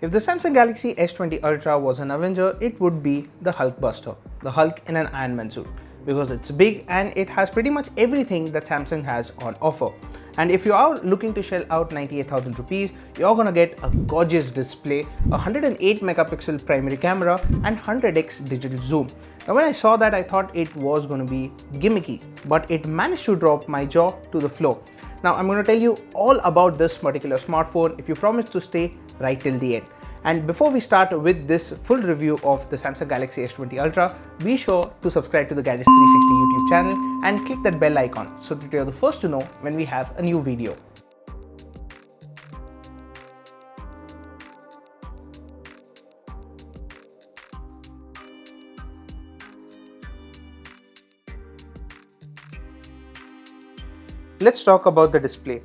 If the Samsung Galaxy S20 Ultra was an Avenger, it would be the Hulkbuster, the Hulk in an Iron Man suit, because it's big and it has pretty much everything that Samsung has on offer. And if you are looking to shell out 98,000 rupees, you're gonna get a gorgeous display, a 108 megapixel primary camera and 100x digital zoom. Now when I saw that, I thought it was gonna be gimmicky, but it managed to drop my jaw to the floor. Now I'm gonna tell you all about this particular smartphone if you promise to stay right till the end. And before we start with this full review of the Samsung Galaxy S20 Ultra, be sure to subscribe to the Gadgets 360 YouTube channel and click that bell icon so that you're the first to know when we have a new video. Let's talk about the display.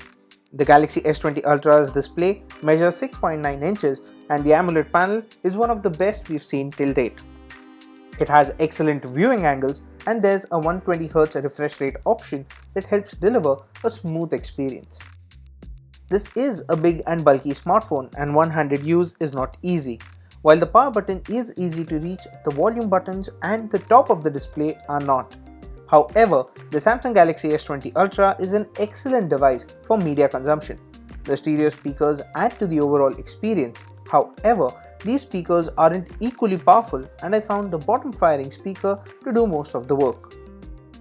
The Galaxy S20 Ultra's display measures 6.9 inches and the AMOLED panel is one of the best we've seen till date. It has excellent viewing angles and there's a 120Hz refresh rate option that helps deliver a smooth experience. This is a big and bulky smartphone and one-handed use is not easy. While the power button is easy to reach, the volume buttons and the top of the display are not. However, the Samsung Galaxy S20 Ultra is an excellent device for media consumption. The stereo speakers add to the overall experience. However, these speakers aren't equally powerful and I found the bottom firing speaker to do most of the work.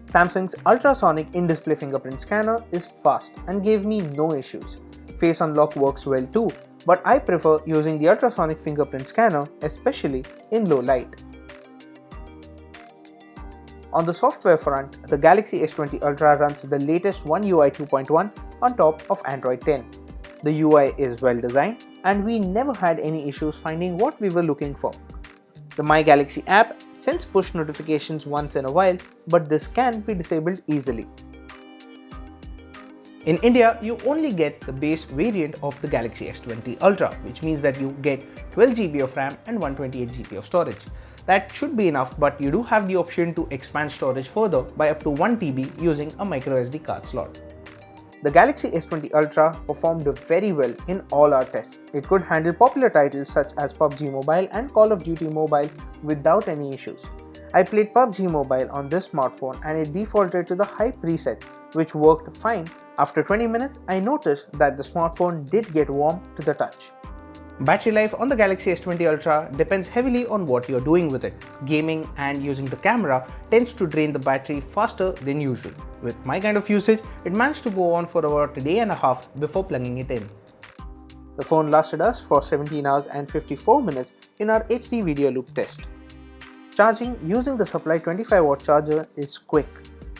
Samsung's ultrasonic in-display fingerprint scanner is fast and gave me no issues. Face unlock works well too, but I prefer using the ultrasonic fingerprint scanner, especially in low light. On the software front, the Galaxy S20 Ultra runs the latest One UI 2.1 on top of Android 10. The UI is well designed and we never had any issues finding what we were looking for. The My Galaxy app sends push notifications once in a while, but this can be disabled easily. In India, you only get the base variant of the Galaxy S20 Ultra, which means that you get 12GB of RAM and 128GB of storage. That should be enough, but you do have the option to expand storage further by up to 1TB using a microSD card slot. The Galaxy S20 Ultra performed very well in all our tests. It could handle popular titles such as PUBG Mobile and Call of Duty Mobile without any issues. I played PUBG Mobile on this smartphone and it defaulted to the high preset, which worked fine. After 20 minutes, I noticed that the smartphone did get warm to the touch. Battery life on the Galaxy S20 Ultra depends heavily on what you're doing with it. Gaming and using the camera tends to drain the battery faster than usual. With my kind of usage, it managed to go on for about a day and a half before plugging it in. The phone lasted us for 17 hours and 54 minutes in our HD video loop test. Charging using the supplied 25-watt charger is quick.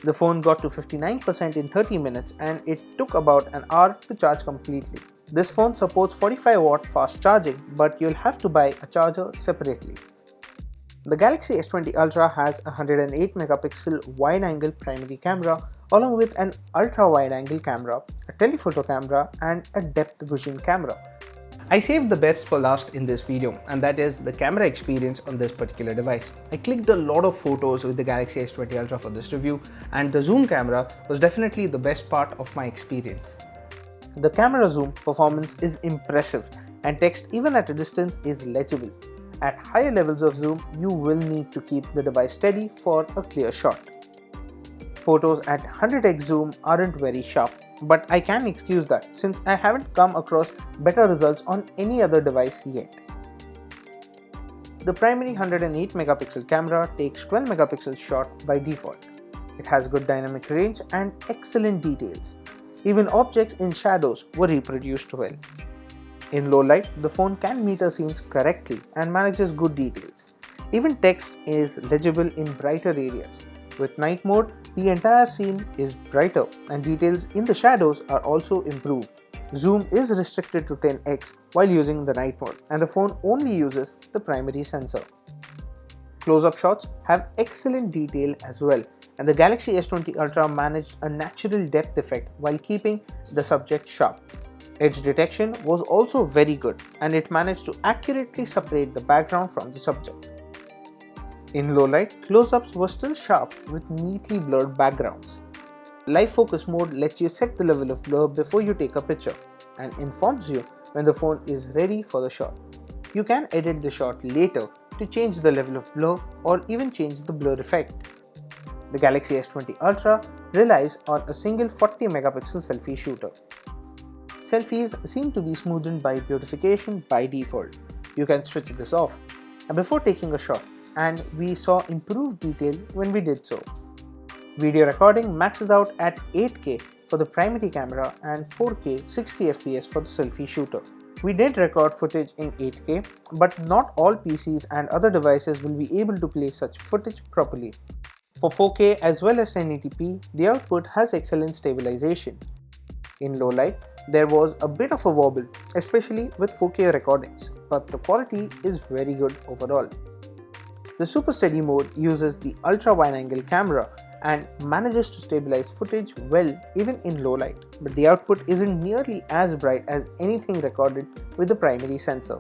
The phone got to 59% in 30 minutes and it took about an hour to charge completely. This phone supports 45-watt fast charging, but you'll have to buy a charger separately. The Galaxy S20 Ultra has a 108 megapixel wide-angle primary camera along with an ultra-wide-angle camera, a telephoto camera and a depth vision camera. I saved the best for last in this video, and that is the camera experience on this particular device. I clicked a lot of photos with the Galaxy S20 Ultra for this review, and the zoom camera was definitely the best part of my experience. The camera zoom performance is impressive and text even at a distance is legible. At higher levels of zoom, you will need to keep the device steady for a clear shot. Photos at 100x zoom aren't very sharp, but I can excuse that since I haven't come across better results on any other device yet. The primary 108 megapixel camera takes 12 megapixel shot by default. It has good dynamic range and excellent details. Even objects in shadows were reproduced well. In low light, the phone can meter scenes correctly and manages good details. Even text is legible in brighter areas. With night mode, the entire scene is brighter and details in the shadows are also improved. Zoom is restricted to 10x while using the night mode, and the phone only uses the primary sensor. Close-up shots have excellent detail as well, and the Galaxy S20 Ultra managed a natural depth effect while keeping the subject sharp. Edge detection was also very good, and it managed to accurately separate the background from the subject. In low light, close-ups were still sharp with neatly blurred backgrounds. Live focus mode lets you set the level of blur before you take a picture and informs you when the phone is ready for the shot. You can edit the shot later to change the level of blur or even change the blur effect. The Galaxy S20 Ultra relies on a single 40 megapixel selfie shooter. Selfies seem to be smoothened by beautification by default. You can switch this off before taking a shot, and we saw improved detail when we did so. Video recording maxes out at 8K for the primary camera and 4K 60fps for the selfie shooter. We did record footage in 8K, but not all PCs and other devices will be able to play such footage properly. For 4K as well as 1080p, the output has excellent stabilization. In low light, there was a bit of a wobble, especially with 4K recordings, but the quality is very good overall. The Super Steady mode uses the ultra wide angle camera and manages to stabilize footage well even in low light, but the output isn't nearly as bright as anything recorded with the primary sensor.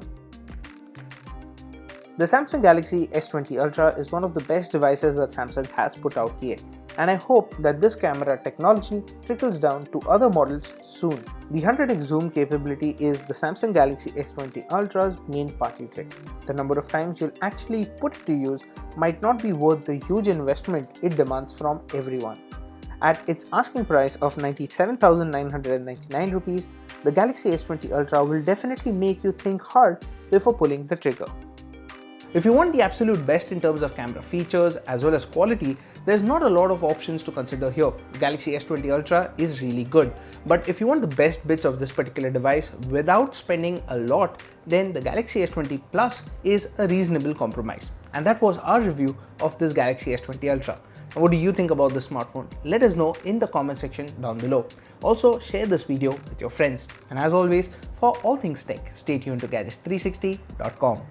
The Samsung Galaxy S20 Ultra is one of the best devices that Samsung has put out yet, and I hope that this camera technology trickles down to other models soon. The 100x zoom capability is the Samsung Galaxy S20 Ultra's main party trick. The number of times you'll actually put it to use might not be worth the huge investment it demands from everyone. At its asking price of 97,999 rupees, the Galaxy S20 Ultra will definitely make you think hard before pulling the trigger. If you want the absolute best in terms of camera features as well as quality, there's not a lot of options to consider here. The Galaxy S20 Ultra is really good, but if you want the best bits of this particular device without spending a lot, then the Galaxy S20 Plus is a reasonable compromise. And that was our review of this Galaxy S20 Ultra. Now, what do you think about this smartphone? Let us know in the comment section down below. Also, share this video with your friends. And as always, for all things tech, stay tuned to gadgets360.com.